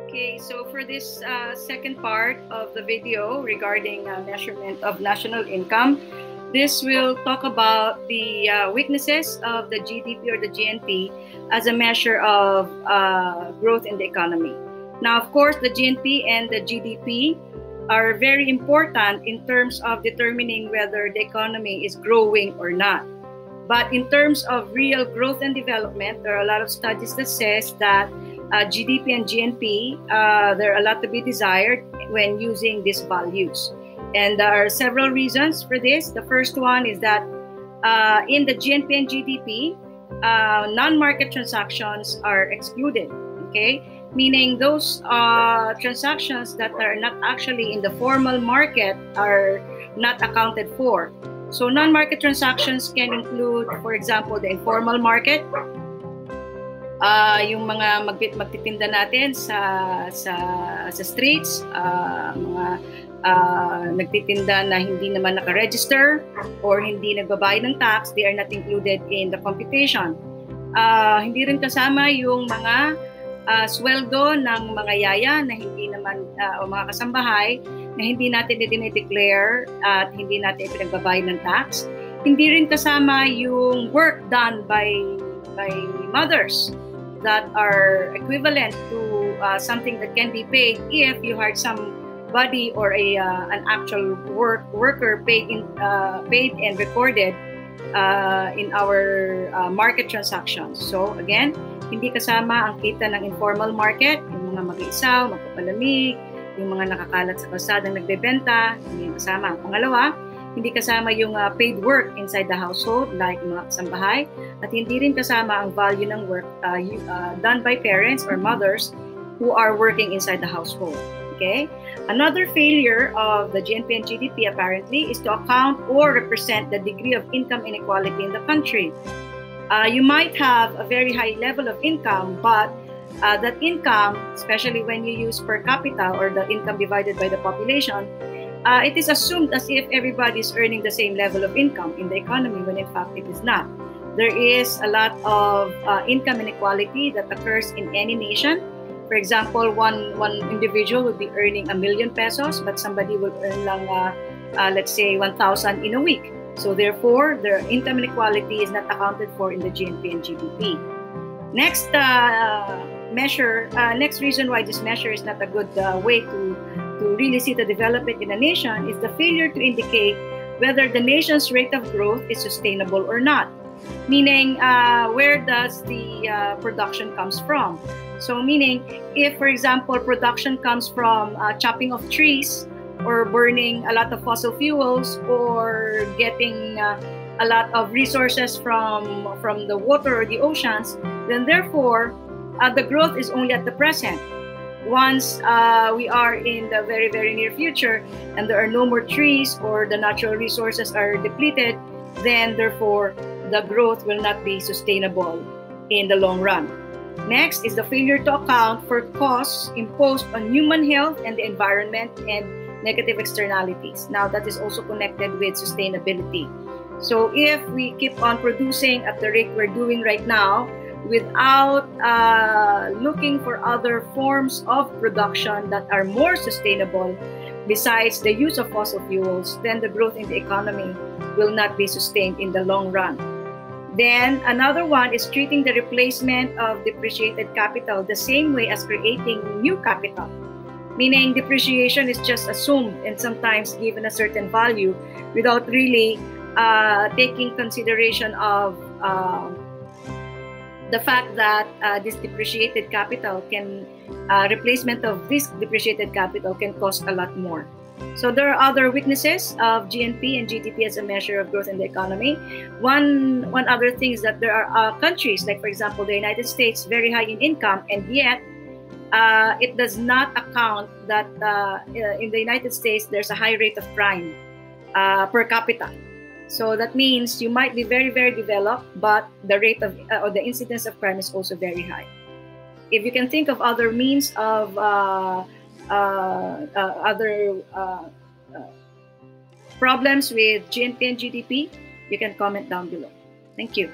Okay, so for this second part of the video regarding measurement of national income, this will talk about the weaknesses of the GDP or the GNP as a measure of growth in the economy. Now, of course, the GNP and the GDP are very important in terms of determining whether the economy is growing or not. But in terms of real growth and development, there are a lot of studies that says that GDP and GNP, there are a lot to be desired when using these values. And there are several reasons for this. The first one is that in the GNP and GDP, non-market transactions are excluded, okay? Meaning those transactions that are not actually in the formal market are not accounted for. So non-market transactions can include, for example, the informal market, yung mga magtitinda natin sa streets, mga nagtitinda na hindi naman naka-register or hindi nagbabayad ng tax, they are not included in the computation. Hindi rin kasama yung mga sweldo ng mga yaya na hindi naman o mga kasambahay na hindi natin i-declare at hindi natin pinagbabayad ng tax. Hindi rin kasama yung work done by mothers that are equivalent to something that can be paid if you hired somebody or an actual worker paid and recorded in our market transactions. So again, hindi kasama ang kita ng informal market, yung mga mag-iisaw, magpapalamig, yung mga nakakalat sa kalsadang nagbebenta, hindi kasama. Pangalawa, hindi kasama yung paid work inside the household like mga kasambahay, at hindi rin kasama ang value ng work done by parents or mothers who are working inside the household. Okay? Another failure of the GNP and GDP apparently is to account or represent the degree of income inequality in the country. You might have a very high level of income, but that income, especially when you use per capita or the income divided by the population, it is assumed as if everybody is earning the same level of income in the economy, when in fact it is not. There is a lot of income inequality that occurs in any nation. For example, one individual would be earning 1 million pesos, but somebody will earn lang, let's say, 1,000 in a week. So therefore, the income inequality is not accounted for in the GNP and GDP. Next next reason why this measure is not a good way to really see the development in a nation is the failure to indicate whether the nation's rate of growth is sustainable or not. Meaning, where does the production comes from? So meaning, if, for example, production comes from chopping of trees, or burning a lot of fossil fuels, or getting a lot of resources from the water or the oceans, then therefore the growth is only at the present. Once we are in the very, very near future and there are no more trees or the natural resources are depleted, then therefore the growth will not be sustainable in the long run. Next is the failure to account for costs imposed on human health and the environment and negative externalities. Now, that is also connected with sustainability. So if we keep on producing at the rate we're doing right now without looking for other forms of production that are more sustainable besides the use of fossil fuels, then the growth in the economy will not be sustained in the long run. Then another one is treating the replacement of depreciated capital the same way as creating new capital. Meaning depreciation is just assumed and sometimes given a certain value without really taking consideration of the fact that this depreciated capital replacement of this depreciated capital can cost a lot more. So there are other weaknesses of GNP and GDP as a measure of growth in the economy. One other thing is that there are countries, like for example the United States, very high in income, and yet it does not account that in the United States there's a high rate of crime per capita. So that means you might be very, very developed, but the rate of or the incidence of crime is also very high. If you can think of other means of other problems with GNP and GDP, you can comment down below. Thank you.